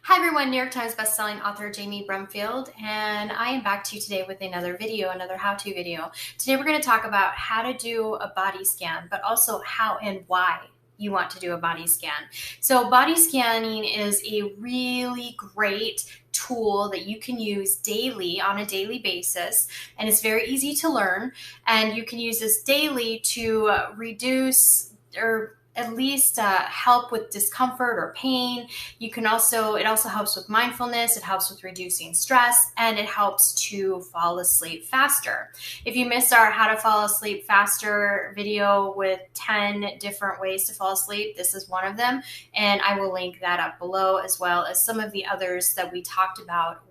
Hi everyone, New York Times bestselling author Jamie Brumfield, and I am back to you today with another video, another how-to video. Today we're going to talk about how to do a body scan, but also how and why you want to do a body scan. So body scanning is a really great tool that you can use daily on a daily basis, and it's very easy to learn, and you can use this daily to reduce or at least help with discomfort or pain. It also helps with mindfulness, it helps with reducing stress, and it helps to fall asleep faster. If you missed our how to fall asleep faster video with 10 different ways to fall asleep, this is one of them, and I will link that up below, as well as some of the others that we talked about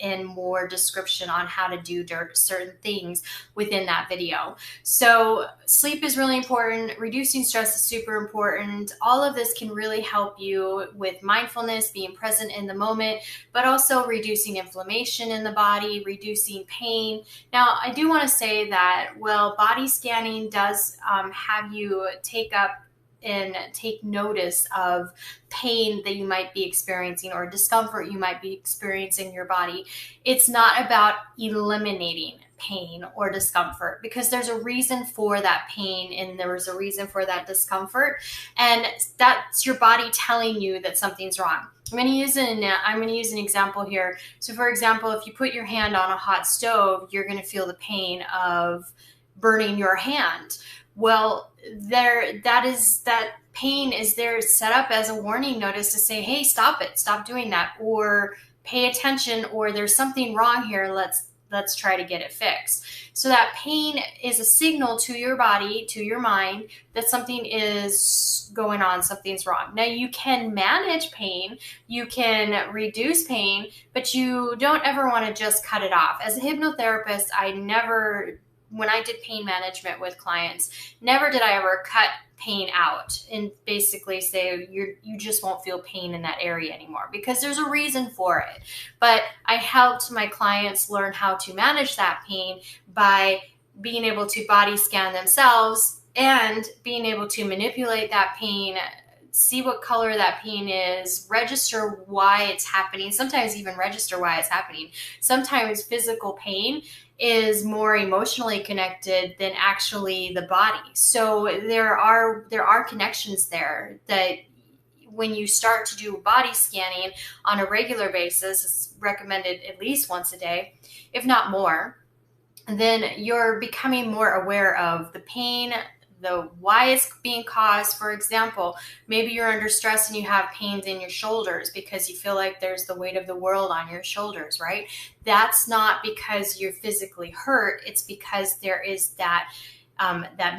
in more description on how to do certain things within that video. So sleep is really important. Reducing stress is super important. All of this can really help you with mindfulness, being present in the moment, but also reducing inflammation in the body, reducing pain. Now, I do want to say that, well, body scanning does have you take notice of pain that you might be experiencing or discomfort you might be experiencing in your body. It's not about eliminating pain or discomfort, because there's a reason for that pain and there was a reason for that discomfort, and that's your body telling you that something's wrong. I'm going to use an example here. So for example, if you put your hand on a hot stove, you're going to feel the pain of burning your hand. Well, that pain is there set up as a warning notice to say, hey, stop it, stop doing that, or pay attention, or there's something wrong here, let's try to get it fixed. So that pain is a signal to your body, to your mind, that something is going on, something's wrong. Now, you can manage pain, you can reduce pain, but you don't ever want to just cut it off. As a hypnotherapist, when I did pain management with clients, never did I ever cut pain out and basically say you just won't feel pain in that area anymore, because there's a reason for it. But I helped my clients learn how to manage that pain by being able to body scan themselves and being able to manipulate that pain, see what color that pain is, register why it's happening, sometimes even register why it's happening. Sometimes physical pain is more emotionally connected than actually the body. So there are connections there that when you start to do body scanning on a regular basis, it's recommended at least once a day, if not more, then you're becoming more aware of the pain, the why it's being caused. For example, maybe you're under stress and you have pains in your shoulders because you feel like there's the weight of the world on your shoulders, right? That's not because you're physically hurt. It's because there is that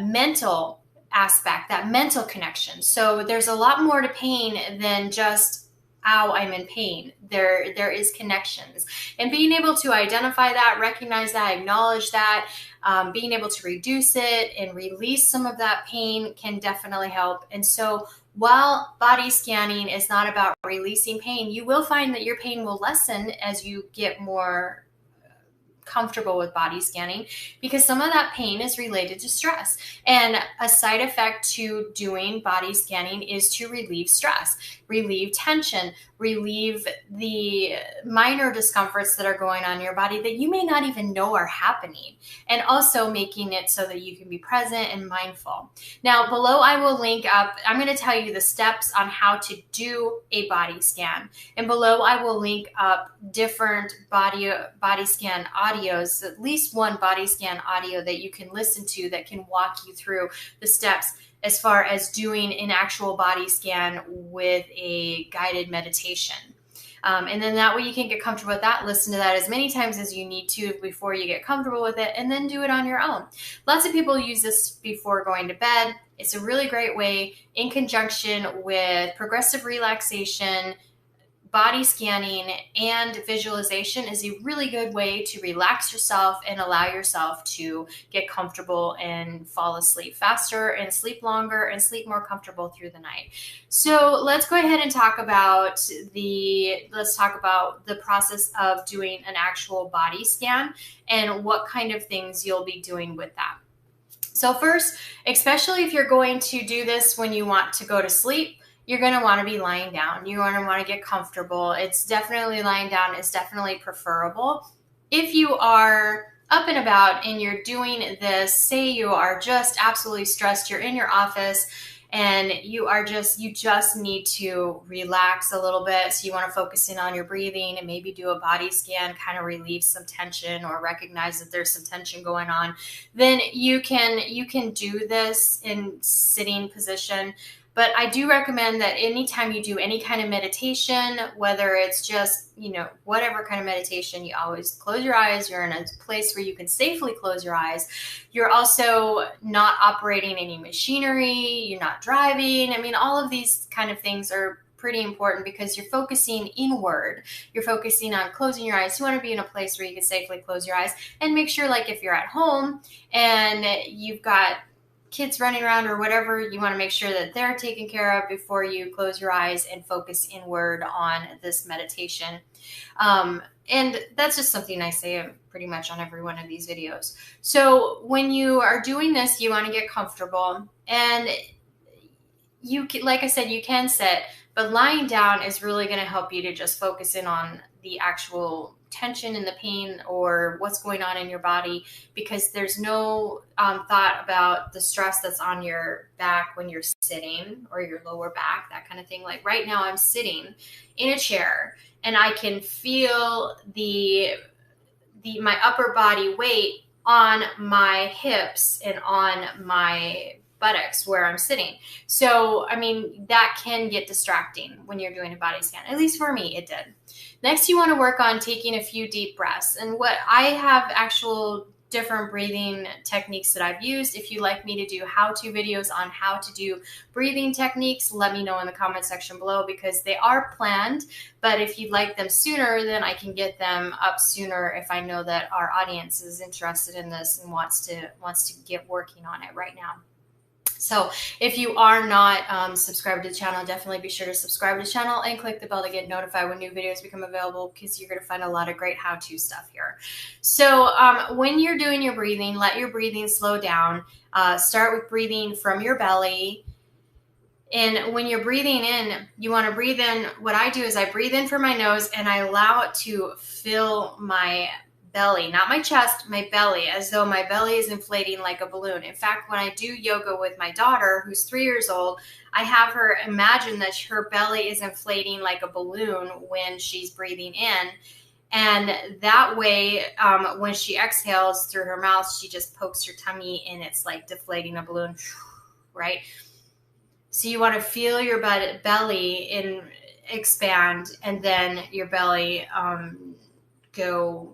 mental aspect, that mental connection. So there's a lot more to pain than just, ow, I'm in pain. There is connections, and being able to identify that, recognize that, acknowledge that, being able to reduce it and release some of that pain can definitely help. And so while body scanning is not about releasing pain, you will find that your pain will lessen as you get more comfortable with body scanning, because some of that pain is related to stress. And a side effect to doing body scanning is to relieve stress, relieve tension, relieve the minor discomforts that are going on in your body that you may not even know are happening, and also making it so that you can be present and mindful. Now, below I will link up, I'm going to tell you the steps on how to do a body scan. And below I will link up different body scan audios, at least one body scan audio that you can listen to that can walk you through the steps as far as doing an actual body scan with a guided meditation. And then that way you can get comfortable with that, listen to that as many times as you need to before you get comfortable with it, and then do it on your own. Lots of people use this before going to bed. It's a really great way, in conjunction with progressive relaxation, body scanning, and visualization, is a really good way to relax yourself and allow yourself to get comfortable and fall asleep faster and sleep longer and sleep more comfortable through the night. So let's go ahead and talk about the process of doing an actual body scan and what kind of things you'll be doing with that. So first, especially if you're going to do this when you want to go to sleep, you're going to want to be lying down. You're going to want to get comfortable. It's definitely lying down is definitely preferable. If you are up and about and you're doing this, say you are just absolutely stressed, you're in your office and you just need to relax a little bit. So you want to focus in on your breathing and maybe do a body scan, kind of relieve some tension or recognize that there's some tension going on. Then you can do this in sitting position. But I do recommend that anytime you do any kind of meditation, whether it's just, whatever kind of meditation, you always close your eyes. You're in a place where you can safely close your eyes. You're also not operating any machinery. You're not driving. I mean, all of these kind of things are pretty important because you're focusing inward. You're focusing on closing your eyes. You want to be in a place where you can safely close your eyes, and make sure, like, if you're at home and you've got kids running around or whatever, you want to make sure that they're taken care of before you close your eyes and focus inward on this meditation. And that's just something I say pretty much on every one of these videos. So when you are doing this, you want to get comfortable, and you can, like I said, you can sit, but lying down is really going to help you to just focus in on the actual tension and the pain or what's going on in your body, because there's no thought about the stress that's on your back when you're sitting, or your lower back, that kind of thing. Like right now I'm sitting in a chair and I can feel my upper body weight on my hips and on my buttocks where I'm sitting. So, I mean, that can get distracting when you're doing a body scan. At least for me, it did. Next, you want to work on taking a few deep breaths. And what I have actual different breathing techniques that I've used. If you'd like me to do how-to videos on how to do breathing techniques, let me know in the comment section below, because they are planned. But if you'd like them sooner, then I can get them up sooner if I know that our audience is interested in this and wants to get working on it right now. So if you are not subscribed to the channel, definitely be sure to subscribe to the channel and click the bell to get notified when new videos become available, because you're going to find a lot of great how-to stuff here. So when you're doing your breathing, let your breathing slow down. Start with breathing from your belly. And when you're breathing in, you want to breathe in. What I do is I breathe in from my nose and I allow it to fill my belly, not my chest, my belly, as though my belly is inflating like a balloon. In fact, when I do yoga with my daughter, who's 3 years old, I have her imagine that her belly is inflating like a balloon when she's breathing in. And that way, when she exhales through her mouth, she just pokes her tummy and it's like deflating a balloon, right? So you want to feel your belly expand, and then your belly go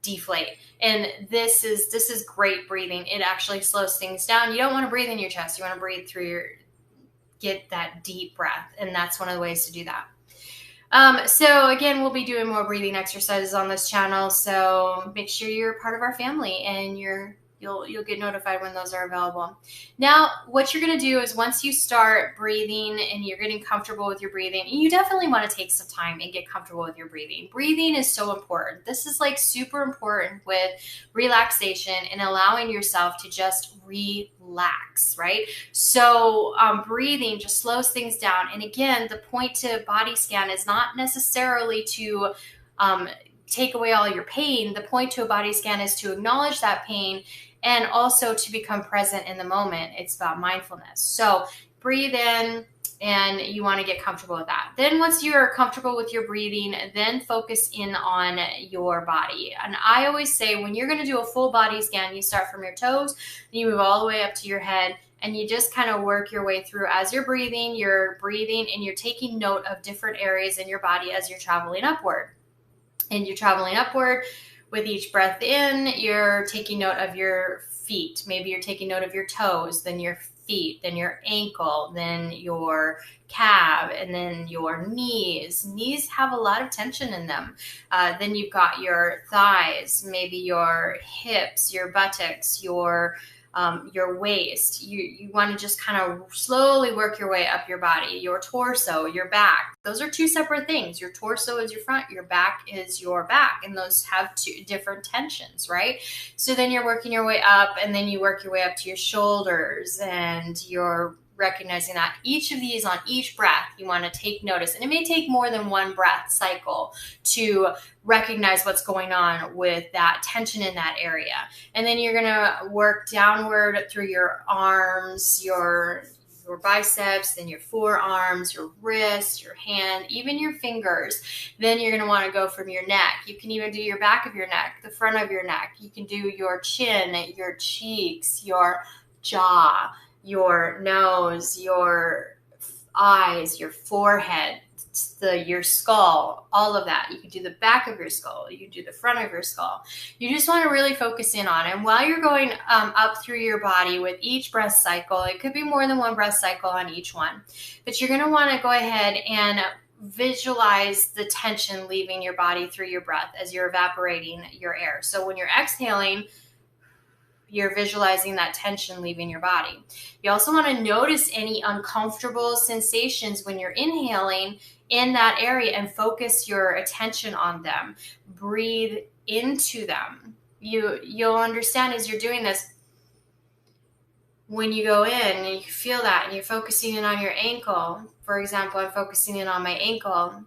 deflate. And this is great breathing. It actually slows things down. You don't want to breathe in your chest. You want to breathe through get that deep breath. And that's one of the ways to do that. So again, we'll be doing more breathing exercises on this channel. So make sure you're part of our family and you'll get notified when those are available. Now, what you're going to do is once you start breathing and you're getting comfortable with your breathing, you definitely want to take some time and get comfortable with your breathing. Breathing is so important. This is like super important with relaxation and allowing yourself to just relax, right? So breathing just slows things down. And again, the point to body scan is not necessarily to take away all your pain. The point to a body scan is to acknowledge that pain and also to become present in the moment. It's about mindfulness. So breathe in, and you want to get comfortable with that. Then once you're comfortable with your breathing, then focus in on your body. And I always say when you're going to do a full body scan, you start from your toes, and you move all the way up to your head, and you just kind of work your way through. As you're breathing and you're taking note of different areas in your body as you're traveling upward. And you're traveling upward. With each breath in, you're taking note of your feet. Maybe you're taking note of your toes, then your feet, then your ankle, then your calf, and then your knees. Knees have a lot of tension in them. Then you've got your thighs, maybe your hips, your buttocks, your waist. You want to just kind of slowly work your way up your body, your torso, your back. Those are two separate things. Your torso is your front, your back is your back, and those have two different tensions, right? So then you're working your way up, and then you work your way up to your shoulders and your recognizing that. Each of these, on each breath, you want to take notice. And it may take more than one breath cycle to recognize what's going on with that tension in that area. And then you're going to work downward through your arms, your biceps, then your forearms, your wrists, your hand, even your fingers. Then you're going to want to go from your neck. You can even do your back of your neck, the front of your neck. You can do your chin, your cheeks, your jaw, your nose, your eyes, your forehead, your skull, all of that. You can do the back of your skull. You can do the front of your skull. You just want to really focus in on it. And while you're going up through your body with each breath cycle, it could be more than one breath cycle on each one, but you're going to want to go ahead and visualize the tension leaving your body through your breath as you're evaporating your air. So when you're exhaling, you're visualizing that tension leaving your body. You also want to notice any uncomfortable sensations when you're inhaling in that area and focus your attention on them. Breathe into them. You'll understand as you're doing this, when you go in and you feel that and you're focusing in on your ankle. For example, I'm focusing in on my ankle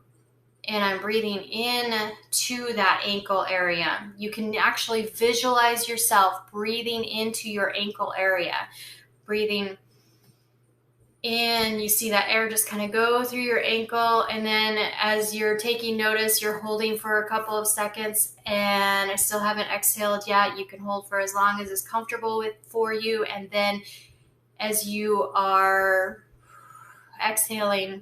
and I'm breathing in to that ankle area. You can actually visualize yourself breathing into your ankle area. Breathing in, you see that air just kind of go through your ankle, and then as you're taking notice, you're holding for a couple of seconds, and I still haven't exhaled yet. You can hold for as long as is comfortable for you, and then as you are exhaling,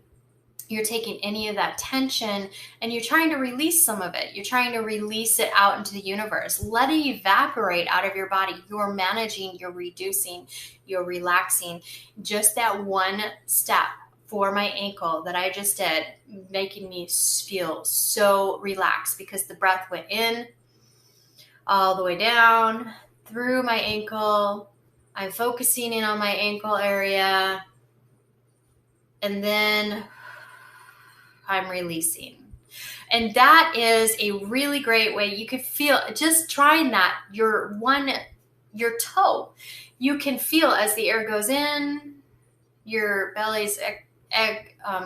you're taking any of that tension and you're trying to release some of it. You're trying to release it out into the universe. Let it evaporate out of your body. You're managing, you're reducing, you're relaxing. Just that one step for my ankle that I just did, making me feel so relaxed because the breath went in all the way down through my ankle. I'm focusing in on my ankle area, and then I'm releasing. And that is a really great way. You could feel, just trying that, your toe, you can feel as the air goes in, your belly's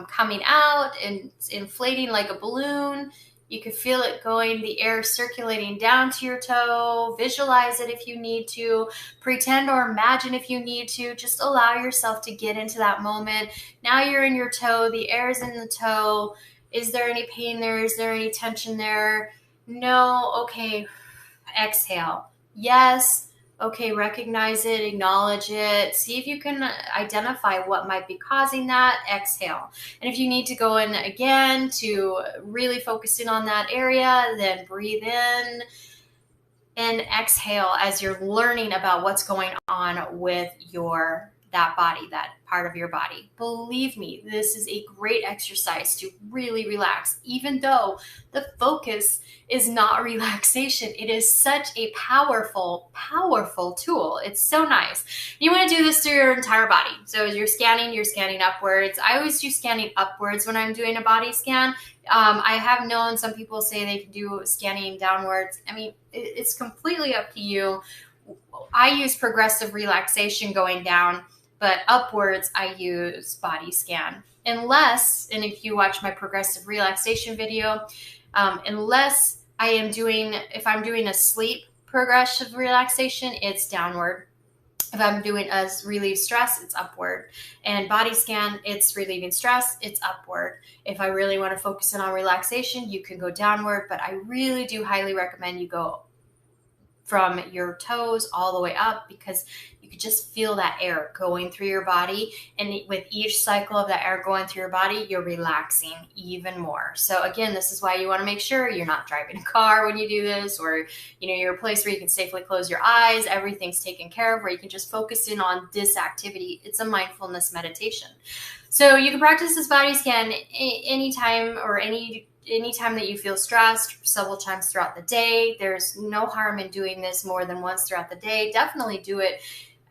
coming out and it's inflating like a balloon. You can feel it going, the air circulating down to your toe. Visualize it if you need to. Pretend or imagine if you need to. Just allow yourself to get into that moment. Now you're in your toe. The air is in the toe. Is there any pain there? Is there any tension there? No. Okay. Exhale. Yes. Okay, recognize it, acknowledge it, see if you can identify what might be causing that. Exhale. And if you need to go in again to really focus in on that area, then breathe in and exhale as you're learning about what's going on with that body, that part of your body. Believe me, this is a great exercise to really relax, even though the focus is not relaxation. It is such a powerful, powerful tool. It's so nice. You want to do this through your entire body. So as you're scanning upwards. I always do scanning upwards when I'm doing a body scan. I have known some people say they can do scanning downwards. I mean, it's completely up to you. I use progressive relaxation going down, but upwards I use body scan. Unless, and if you watch my progressive relaxation video, unless if I'm doing a sleep progressive relaxation, it's downward. If I'm doing a relieve stress, it's upward. And body scan, it's relieving stress, it's upward. If I really want to focus in on relaxation, you can go downward, but I really do highly recommend you go from your toes all the way up, because you could just feel that air going through your body. And with each cycle of that air going through your body, you're relaxing even more. So again, this is why you want to make sure you're not driving a car when you do this, or you're a place where you can safely close your eyes. Everything's taken care of, where you can just focus in on this activity. It's a mindfulness meditation. So you can practice this body scan anytime or anytime that you feel stressed, several times throughout the day. There's no harm in doing this more than once throughout the day. Definitely do it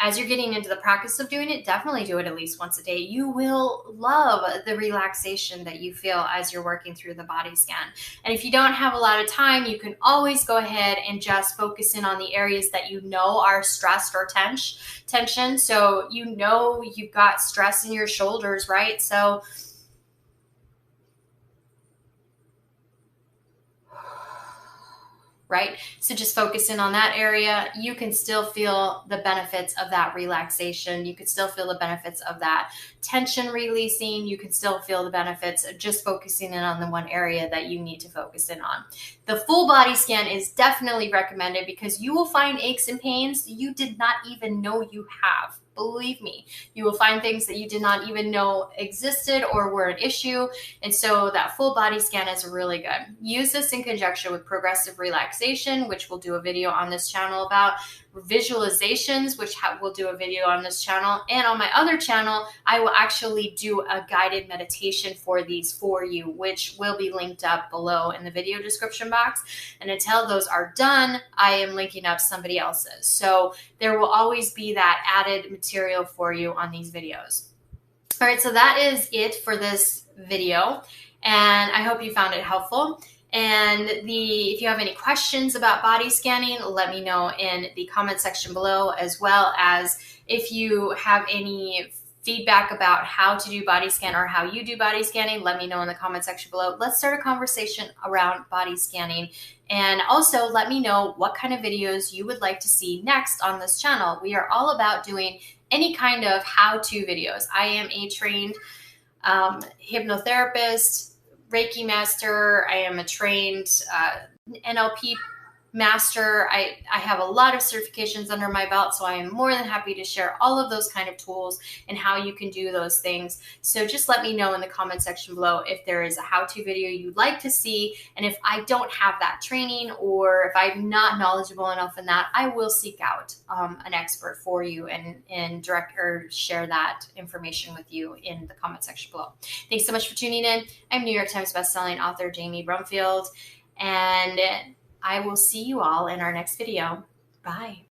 as you're getting into the practice of doing it, definitely do it at least once a day. You will love the relaxation that you feel as you're working through the body scan. And if you don't have a lot of time, you can always go ahead and just focus in on the areas that you know are stressed or tension. So you know you've got stress in your shoulders, right? So right? So just focus in on that area. You can still feel the benefits of that relaxation. You can still feel the benefits of that tension releasing. You can still feel the benefits of just focusing in on the one area that you need to focus in on. The full body scan is definitely recommended because you will find aches and pains you did not even know you have. Believe me, you will find things that you did not even know existed or were an issue. And so that full body scan is really good. Use this in conjunction with progressive relaxation, which we'll do a video on this channel about, visualizations, which we'll do a video on this channel. And on my other channel, I will actually do a guided meditation for these for you, which will be linked up below in the video description box. And until those are done, I am linking up somebody else's. So there will always be that added material for you on these videos. All right, so that is it for this video, and I hope you found it helpful. And if you have any questions about body scanning, let me know in the comment section below, as well as if you have any feedback about how to do body scan or how you do body scanning, let me know in the comment section below. Let's start a conversation around body scanning. And also let me know what kind of videos you would like to see next on this channel. We are all about doing any kind of how-to videos. I am a trained hypnotherapist, Reiki master. I am a trained NLP master. I have a lot of certifications under my belt, so I am more than happy to share all of those kind of tools and how you can do those things. So just let me know in the comment section below if there is a how-to video you'd like to see, and if I don't have that training or if I'm not knowledgeable enough in that, I will seek out an expert for you and direct or share that information with you in the comment section below. Thanks so much for tuning in. I'm New York Times bestselling author Jamie Brumfield, and I will see you all in our next video. Bye.